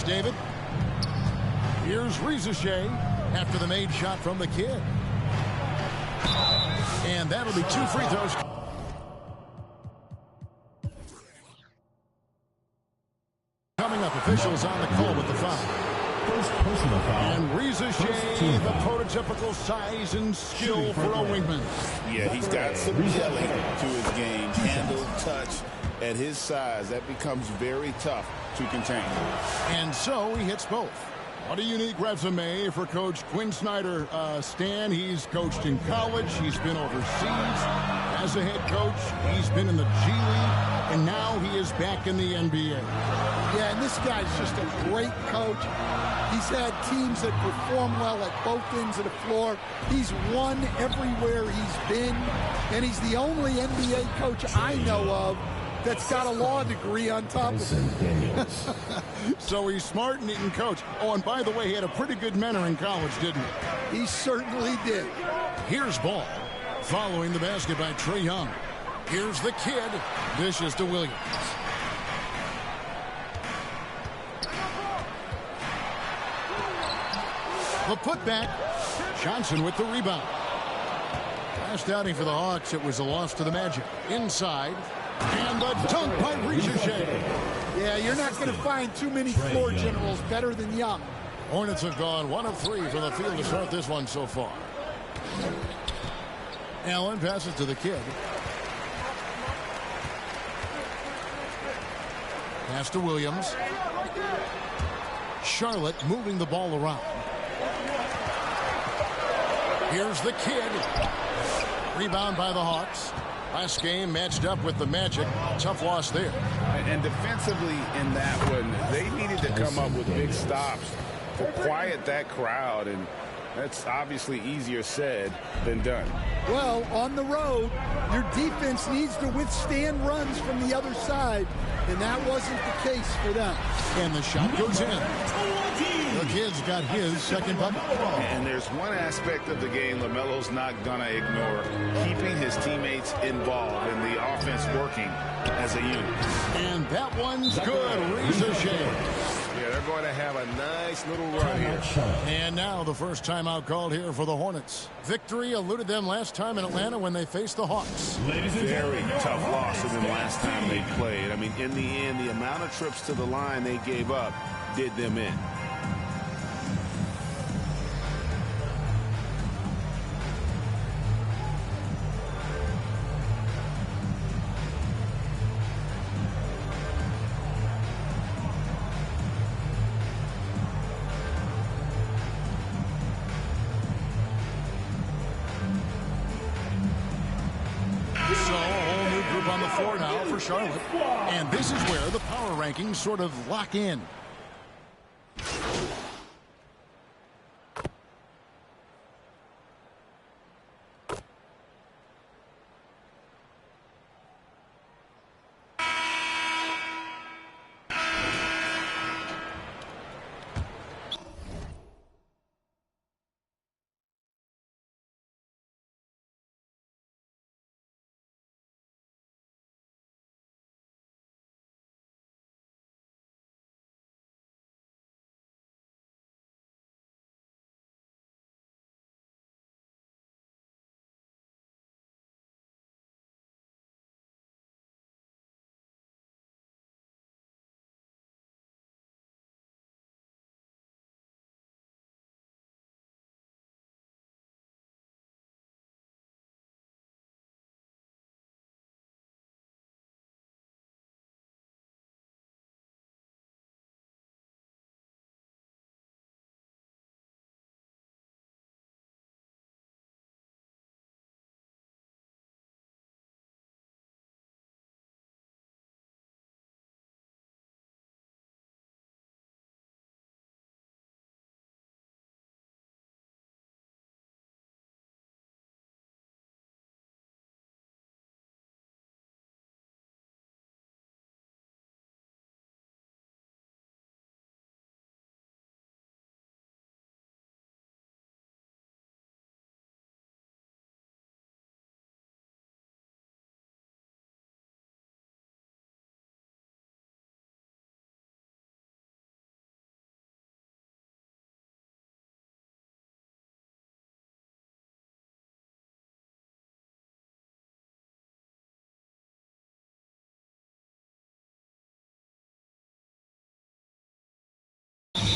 Thanks, David. Here's Rdr2 after the made shot from the kid. And that'll be 2 free throws. Coming up, officials on the call with the foul. First personal foul. And Rdr2, the prototypical size and skill for a wingman. Yeah, he's got some jelly to his game. Handle, touch. At his size, that becomes very tough to contain. And so he hits both. What a unique resume for Coach Quinn Snyder. Stan, he's coached in college. He's been overseas as a head coach. He's been in the G League. And now he is back in the NBA. Yeah, and this guy's just a great coach. He's had teams that perform well at both ends of the floor. He's won everywhere he's been. And he's the only NBA coach I know of that's got a law degree on top of it. So he's smart and he can coach. Oh, and by the way, he had a pretty good mentor in college, didn't he? He certainly did. Here's ball. Following the basket by Trae Young. Here's the kid. Dishes to Williams. The putback. Johnson with the rebound. Last outing for the Hawks, it was a loss to the Magic. Inside. And the dunk by Rdr2. Yeah, you're not going to find too many floor generals better than Young. Hornets have gone 1 of 3 from the field to start this one so far. Allen passes to the kid. Pass to Williams. Charlotte moving the ball around. Here's the kid. Rebound by the Hawks. Last game matched up with the Magic. Tough loss there. And defensively in that one, they needed to come up with big stops to quiet that crowd. And that's obviously easier said than done. Well, on the road, your defense needs to withstand runs from the other side. And that wasn't the case for them. And the shot goes in. The kid's got his second bucket. And there's one aspect of the game LaMelo's not going to ignore, keeping his teammates involved and the offense working as a unit. And that one's good. Rdr2. Yeah, they're going to have a nice little run here. And now the first timeout called here for the Hornets. Victory eluded them last time in Atlanta when they faced the Hawks. Very tough loss for them last time they played. I mean, in the end, the amount of trips to the line they gave up did them in. On the floor now for Charlotte. And this is where the power rankings sort of lock in.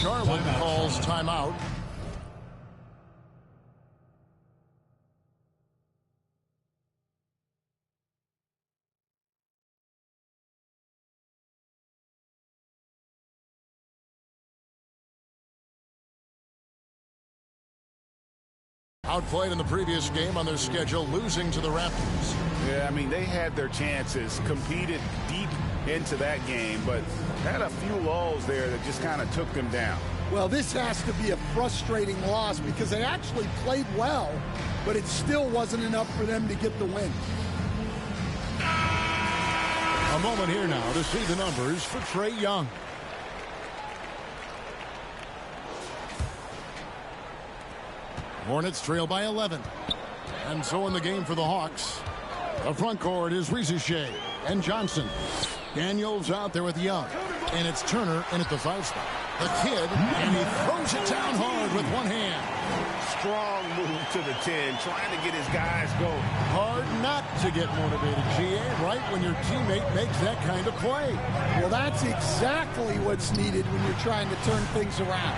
Charlotte calls timeout. Outplayed in the previous game on their schedule, losing to the Raptors. Yeah, I mean, they had their chances, competed deep into that game, but had a few lulls there that just kind of took them down. Well, this has to be a frustrating loss because they actually played well, but it still wasn't enough for them to get the win. A moment here now to see the numbers for Trae Young. Hornets trail by 11. And so in the game for the Hawks, the front court is Rizier and Johnson. Daniels out there with Young. And it's Turner in at the 5 spot. The kid, and he throws it down hard with one hand. Strong move to the 10, trying to get his guys going. Hard not to get motivated, GA, right when your teammate makes that kind of play. Well, that's exactly what's needed when you're trying to turn things around.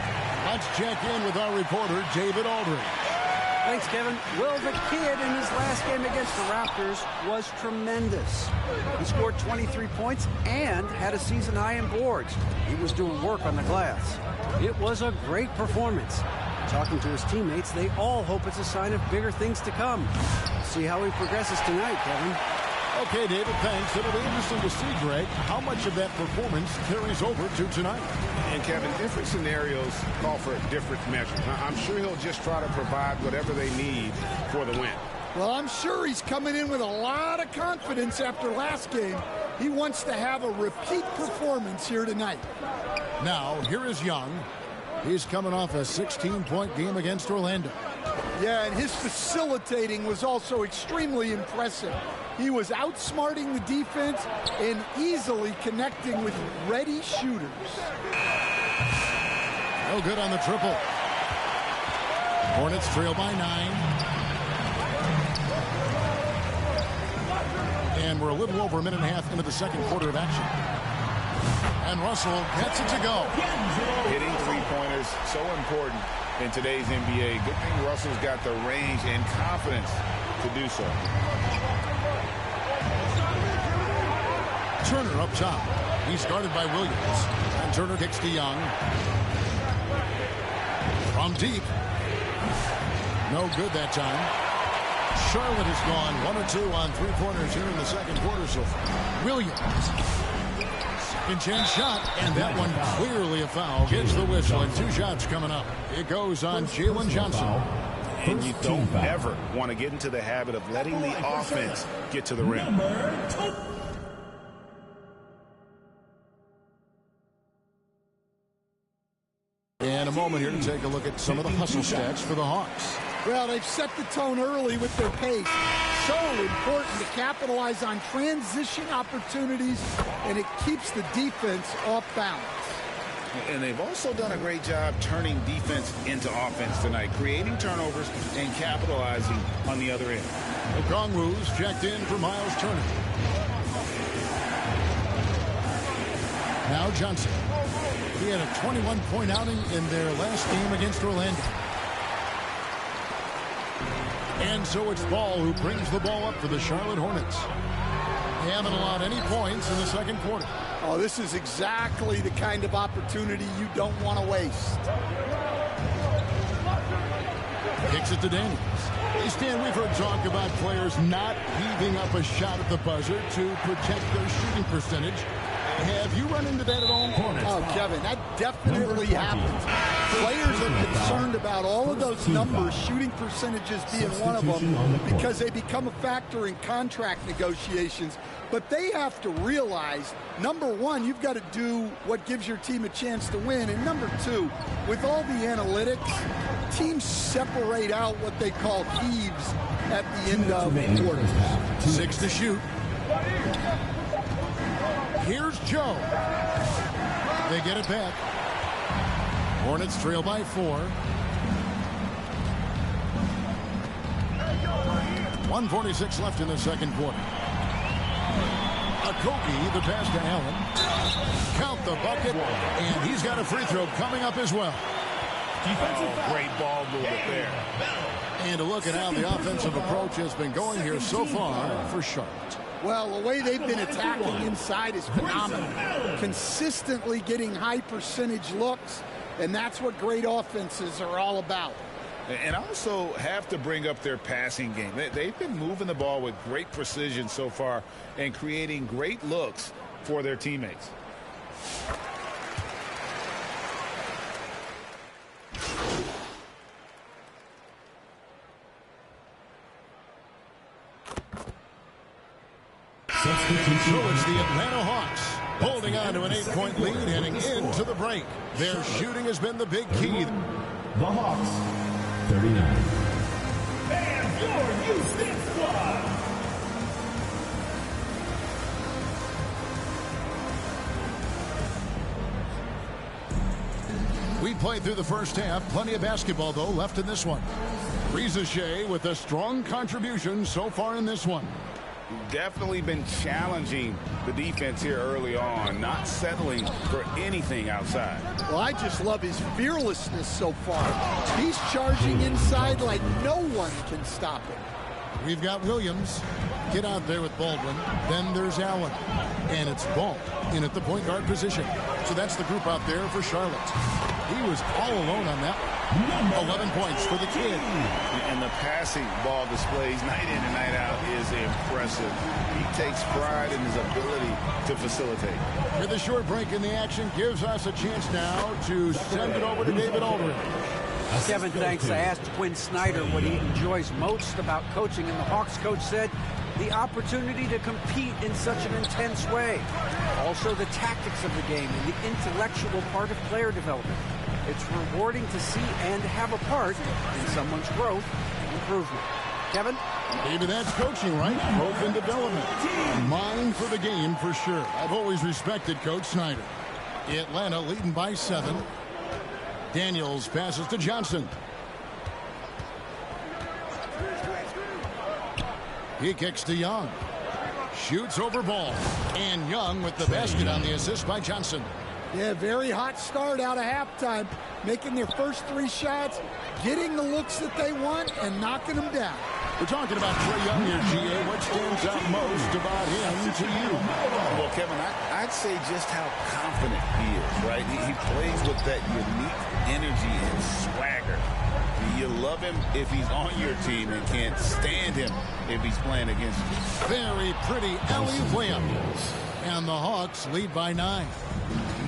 Let's check in with our reporter, David Aldridge. Thanks, Kevin. Well, the kid in his last game against the Raptors was tremendous. He scored 23 points and had a season high in boards. He was doing work on the glass. It was a great performance. Talking to his teammates, they all hope it's a sign of bigger things to come. See how he progresses tonight, Kevin. Okay, David, thanks. It'll be interesting to see, Greg, how much of that performance carries over to tonight. And, Kevin, different scenarios call for different measures. I'm sure he'll just try to provide whatever they need for the win. Well, I'm sure he's coming in with a lot of confidence after last game. He wants to have a repeat performance here tonight. Now, here is Young. He's coming off a 16-point game against Orlando. Yeah, and his facilitating was also extremely impressive. He was outsmarting the defense and easily connecting with ready shooters. No good on the triple. Hornets trail by 9. And we're a little over a minute and a half into the second quarter of action. And Russell gets it to go. Hitting three-pointers, so important in today's NBA. Good thing Russell's got the range and confidence to do so. Turner up top. He's guarded by Williams. And Turner kicks to Young. From deep. No good that time. Charlotte has gone 1 or 2 on three-pointers here in the second quarter so far. Williams. Second chance shot, and that one clearly a foul. Gets the whistle, and 2 shots coming up. It goes on Jalen Johnson. And you don't ever want to get into the habit of letting the offense get to the rim. And a moment here to take a look at some of the hustle stats for the Hawks. Well, they've set the tone early with their pace. So important to capitalize on transition opportunities, and it keeps the defense off balance. And they've also done a great job turning defense into offense tonight, creating turnovers and capitalizing on the other end. Okongwu's checked in for Miles Turner. Now Johnson. He had a 21-point outing in their last game against Orlando. And so it's Ball who brings the ball up for the Charlotte Hornets. They haven't allowed any points in the second quarter. Oh, this is exactly the kind of opportunity you don't want to waste. Kicks it to Daniels. Hey, Stan, we've heard talk about players not heaving up a shot at the buzzer to protect their shooting percentage. Have you run into that at all? Oh, Kevin, that definitely happens. Players are concerned about all of those numbers, shooting percentages being one of them, because they become a factor in contract negotiations. But they have to realize, number one, you've got to do what gives your team a chance to win. And number two, with all the analytics, teams separate out what they call heaves at the end of quarters. 6 to shoot. Here's Joe. They get it back. Hornets trail by 4. 1:46 left in the second quarter. Kogi, the pass to Allen. Count the bucket, and he's got a free throw coming up as well. Great ball movement there. And a look at how the offensive approach has been going here so far for Charlotte. Well, the way they've been attacking inside is phenomenal. Consistently getting high percentage looks, and that's what great offenses are all about. And also have to bring up their passing game. They've been moving the ball with great precision so far and creating great looks for their teammates. So it's the Atlanta Hawks holding on to an 8-point lead heading into the break. Their shooting has been the big key. The Hawks, 39. And your Houston squad. We played through the first half. Plenty of basketball, though, left in this one. Shea with a strong contribution so far in this one. Definitely been challenging the defense here early on, not settling for anything outside. Well, I just love his fearlessness so far. He's charging inside like no one can stop him. We've got Williams. Get out there with Baldwin. Then there's Allen. And it's Ball in at the point guard position. So that's the group out there for Charlotte. He was all alone on that one. 11 points for the kid. And the passing ball displays night in and night out is impressive. He takes pride in his ability to facilitate. With a short break in the action, gives us a chance now to send it over to David Aldridge. Kevin, thanks. I asked Quinn Snyder what he enjoys most about coaching, and the Hawks coach said the opportunity to compete in such an intense way. Also the tactics of the game and the intellectual part of player development. It's rewarding to see and have a part in someone's growth and improvement. Kevin? Maybe that's coaching, right? Growth and development. A mind for the game for sure. I've always respected Coach Snyder. Atlanta leading by 7. Daniels passes to Johnson. He kicks to Young. Shoots over Ball. And Young with the basket on the assist by Johnson. Yeah, very hot start out of halftime. Making their first 3 shots, getting the looks that they want, and knocking them down. We're talking about Trae Young here, GA. What stands out most about him to you? Well, Kevin, I'd say just how confident he is, right? He plays with that unique energy and swagger. You love him if he's on your team and can't stand him if he's playing against you. Very pretty alley-oop layup. And the Hawks lead by 9.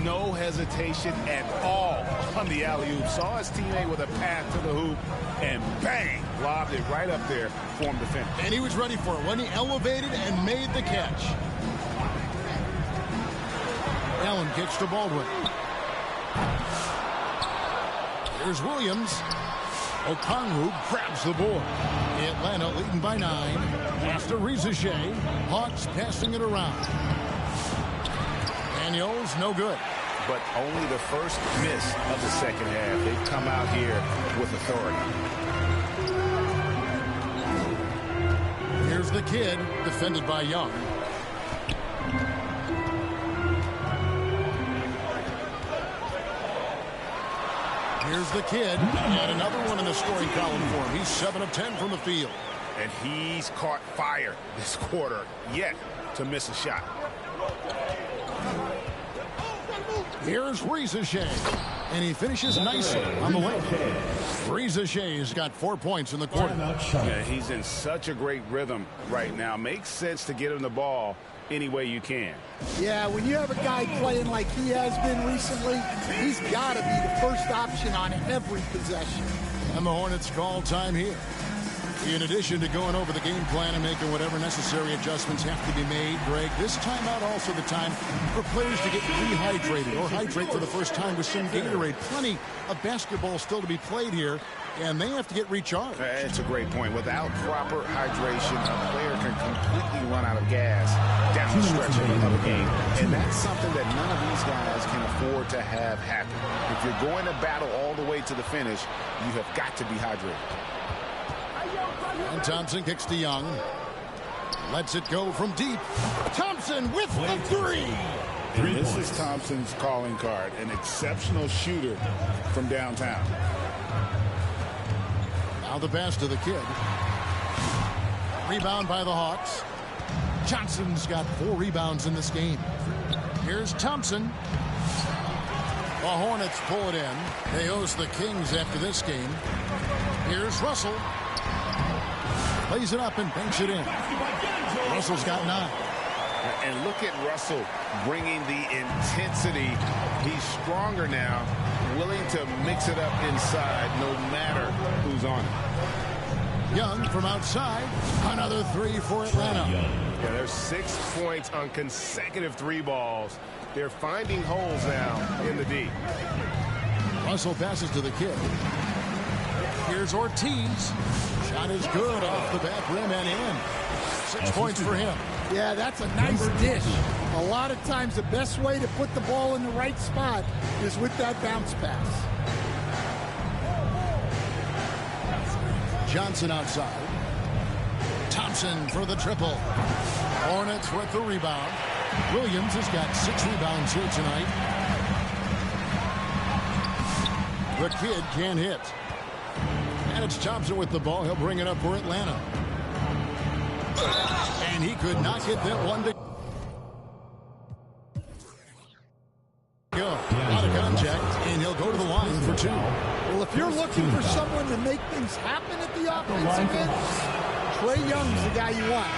No hesitation at all on the alley-oop. Saw his teammate with a path to the hoop, and bang, lobbed it right up there for him to finish. And he was ready for it when he elevated and made the catch. Allen kicks to Baldwin. Here's Williams. Okongwu grabs the board. Atlanta leading by 9. Pass to Shea. Hawks passing it around. Daniels, no good. But only the first miss of the second half. They've come out here with authority. Here's the kid, defended by Young. Here's the kid, and another one in the scoring column for him. He's 7 of 10 from the field. And he's caught fire this quarter, yet to miss a shot. Here's Shea, and he finishes nicely on the way. Shea's got 4 points in the quarter. Yeah, he's in such a great rhythm right now. Makes sense to get him the ball any way you can. Yeah, when you have a guy playing like he has been recently, he's got to be the first option on every possession. And the Hornets call time here. In addition to going over the game plan and making whatever necessary adjustments have to be made, Greg, this timeout also the time for players to get rehydrated or hydrate for the first time with some Gatorade. Plenty of basketball still to be played here, and they have to get recharged. That's a great point. Without proper hydration, a player can completely run out of gas down the stretch of a game. And that's something that none of these guys can afford to have happen. If you're going to battle all the way to the finish, you have got to be hydrated. And Thompson kicks to Young. Lets it go from deep. Thompson with the three. And this is Thompson's calling card, an exceptional shooter from downtown. Now the pass to the kid. Rebound by the Hawks. Johnson's got 4 rebounds in this game. Here's Thompson. The Hornets pull it in. They host the Kings after this game. Here's Russell. Plays it up and banks it in. Russell's got 9. And look at Russell bringing the intensity. He's stronger now, willing to mix it up inside no matter who's on it. Young from outside. Another 3 for Atlanta. Yeah, there's 6 points on consecutive 3 balls. They're finding holes now in the D. Russell passes to the kid. Here's Ortiz. Shot is good off the back rim and in. 6 points for him. Yeah, that's a nice dish. A lot of times the best way to put the ball in the right spot is with that bounce pass. Johnson outside. Thompson for the triple. Hornets with the rebound. Williams has got 6 rebounds here tonight. The kid can't hit. And it's Thompson with the ball. He'll bring it up for Atlanta. And he could not get that one to go. Out of contact, and he'll go to the line for 2. Well, if you're looking for someone to make things happen at the offensive end, Trae Young's the guy you want.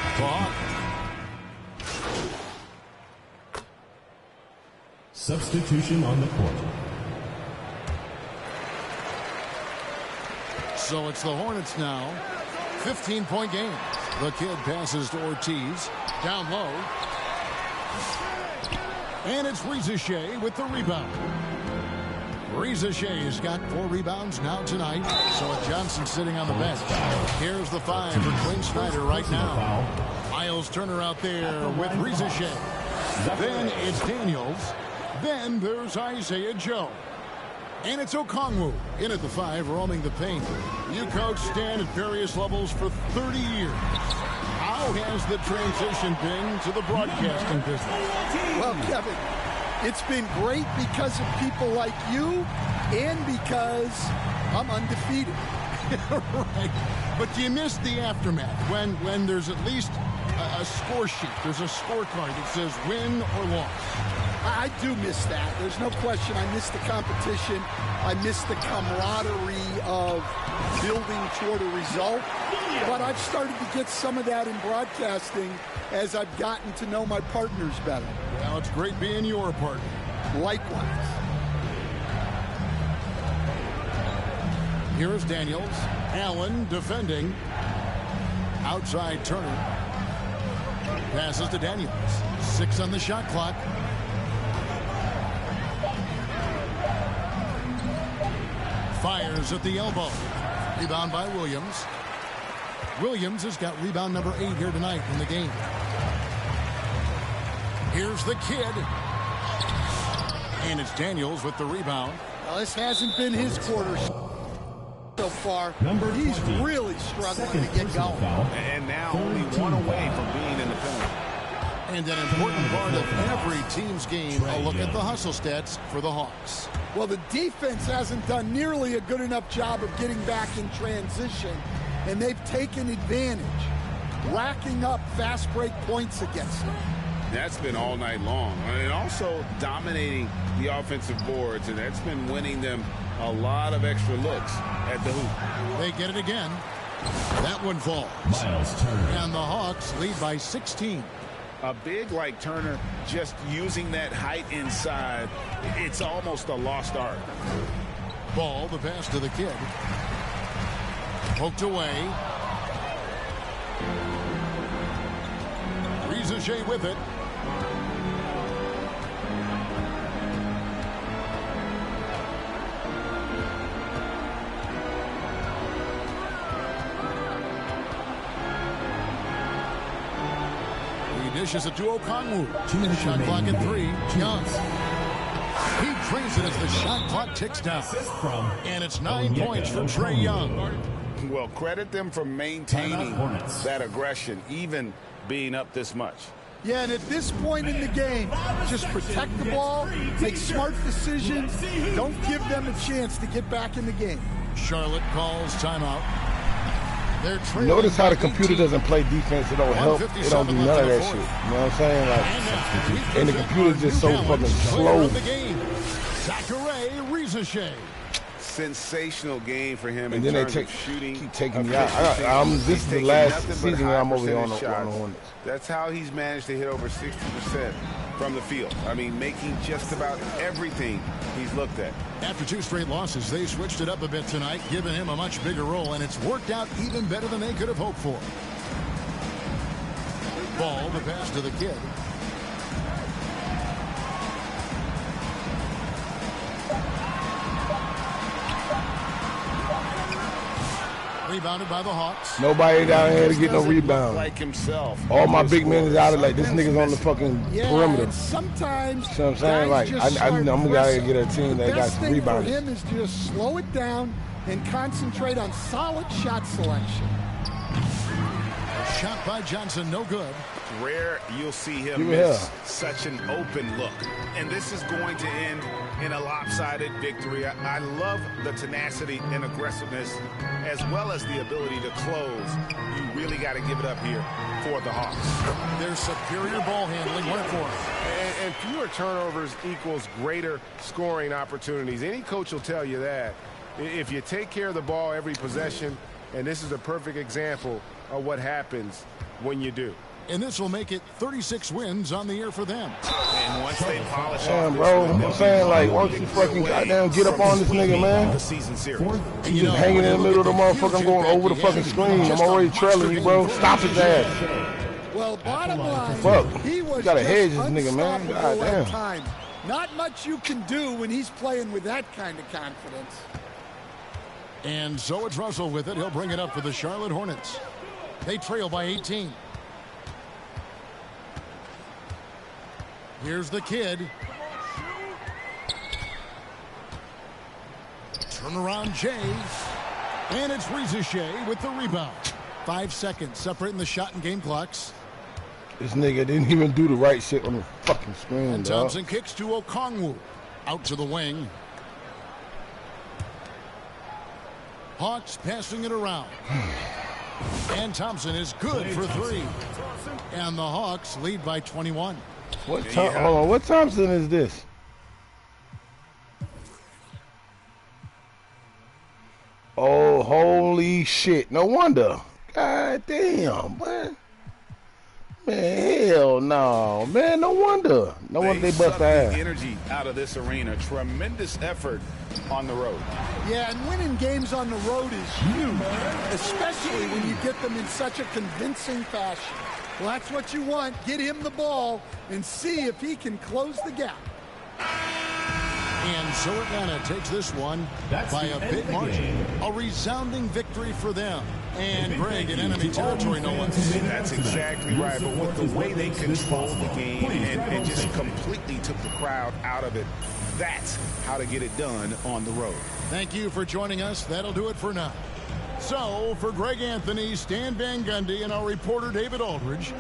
Substitution on the court. So it's the Hornets now. 15-point game. The kid passes to Ortiz. Down low. And it's Reza Shea with the rebound. Reza Shea's got 4 rebounds now tonight. So with Johnson sitting on the bench. Here's the 5 for Quinn Snyder right now. Miles Turner out there with Reza Shea. Then it's Daniels. Then there's Isaiah Joe. And it's Okongwu in at the 5, roaming the paint. You coach Stan at various levels for 30 years. How has the transition been to the broadcasting business? Well, Kevin, it's been great because of people like you and because I'm undefeated. Right. But you miss the aftermath when there's at least a score sheet. There's a scorecard that says win or loss. I do miss that. There's no question. I miss the competition. I miss the camaraderie of building toward a result. But I've started to get some of that in broadcasting as I've gotten to know my partners better. Well, it's great being your partner. Likewise. Here's Daniels. Allen defending. Outside Turner. Passes to Daniels. 6 on the shot clock. Fires at the elbow. Rebound by Williams. Williams has got rebound number 8 here tonight in the game. Here's the kid. And it's Daniels with the rebound. Well, this hasn't been his quarter so far. He's really struggling to get going. And now only 1 away from being in the penalty. And an important part of every team's game, a look at the hustle stats for the Hawks. Well, the defense hasn't done nearly a good enough job of getting back in transition, and they've taken advantage, racking up fast break points against them. That's been all night long. And also dominating the offensive boards, and that's been winning them a lot of extra looks at the hoop. They get it again. That one falls. Miles Turner. And the Hawks lead by 16. A big like Turner, just using that height inside, it's almost a lost art. Ball, the pass to the kid. Poked away. Reza Shea with it. Dishes it to Okongwu. Shot clock at 3. Young. He trains it as the shot clock ticks down. And it's 9 points for Trae Young. Well, credit them for maintaining that aggression, even being up this much. Yeah, and at this point in the game, just protect the ball, make smart decisions, don't give them a chance to get back in the game. Charlotte calls timeout. Notice how the computer doesn't play defense. It don't help. It don't do none of that shit. You know what I'm saying? Like, and the computer's just so fucking slow. Sensational game for him. And then they keep taking me out. This is the last season that I'm over here on the Hornets. That's how he's managed to hit over 60% from the field. I mean, making just about everything he's looked at. After 2 straight losses, they switched it up a bit tonight, giving him a much bigger role, and it's worked out even better than they could have hoped for. Ball, the pass to the kid. Rebounded by the Hawks. Nobody down here to get no rebound. Like himself. All my big men is out of like this nigga's on the fucking perimeter. Sometimes, you know what I'm saying? Like I'm gotta get a team that got some rebounds. The best thing for him is to just slow it down and concentrate on solid shot selection. A shot by Johnson, no good. Rare you'll see him miss such an open look. And this is going to end in a lopsided victory. I love the tenacity and aggressiveness as well as the ability to close. You really got to give it up here for the Hawks. Their superior ball handling went for it. And fewer turnovers equals greater scoring opportunities. Any coach will tell you that. If you take care of the ball every possession, and this is a perfect example of what happens when you do. And this will make it 36 wins on the year for them. And once they polish off, bro, I'm saying, like, why don't you fucking goddamn get up on this nigga, man? You just hanging in the middle of the motherfucker. I'm going over the fucking screen. I'm already trailing you, bro. Stop his ass. Well, bottom line, fuck. He was you gotta hedge this nigga, man. Goddamn. Not much you can do when he's playing with that kind of confidence. And so it's Russell with it. He'll bring it up for the Charlotte Hornets. They trail by 18. Here's the kid. Turnaround Jay. And it's Rdr2 with the rebound. 5 seconds separating the shot and game clocks. This nigga didn't even do the right shit on the fucking screen, And Thompson kicks to Okongwu. Out to the wing. Hawks passing it around. And Thompson is good for 3. And the Hawks lead by 21. Hold on, what Thompson is this? Oh, holy shit. No wonder. God damn, man. Man, hell no. Man, no wonder. No wonder they bust ass. Energy out of this arena. Tremendous effort on the road. Yeah, and winning games on the road is huge, especially when you get them in such a convincing fashion. Well, that's what you want. Get him the ball and see if he can close the gap. And so Atlanta takes this one by a big margin. A resounding victory for them. And Greg in enemy territory, no less. That's exactly right. But with the way they controlled the game and just completely took the crowd out of it, that's how to get it done on the road. Thank you for joining us. That'll do it for now. So, for Greg Anthony, Stan Van Gundy, and our reporter David Aldridge,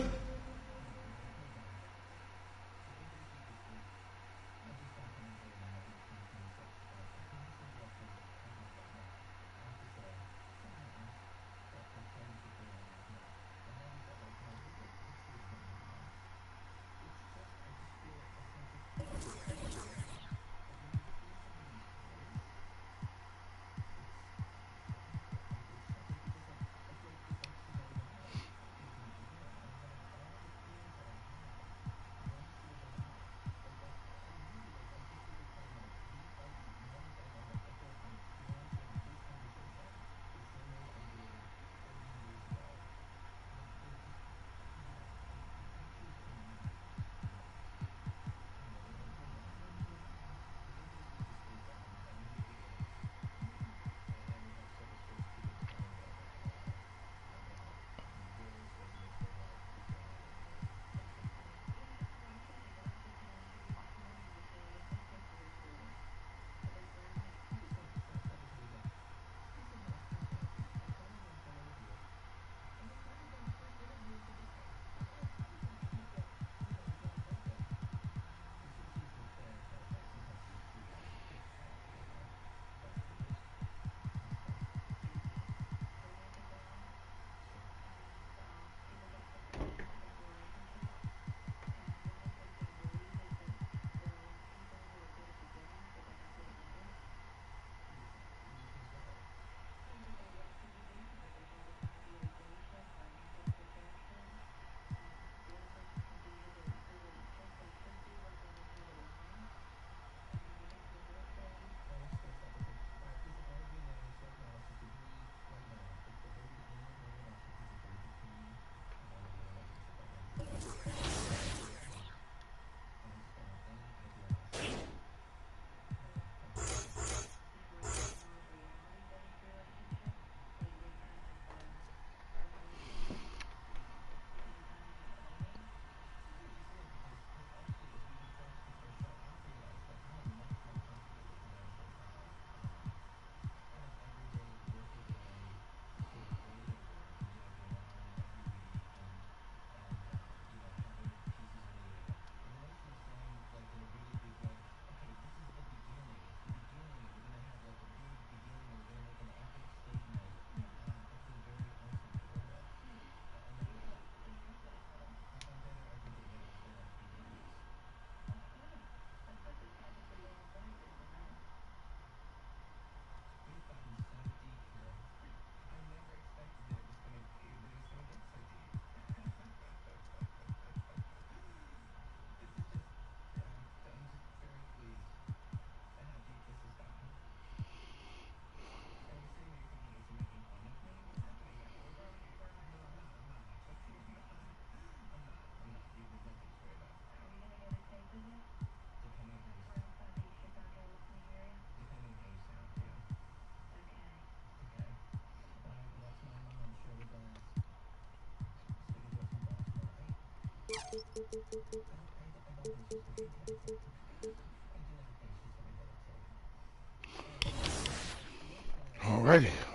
Alrighty.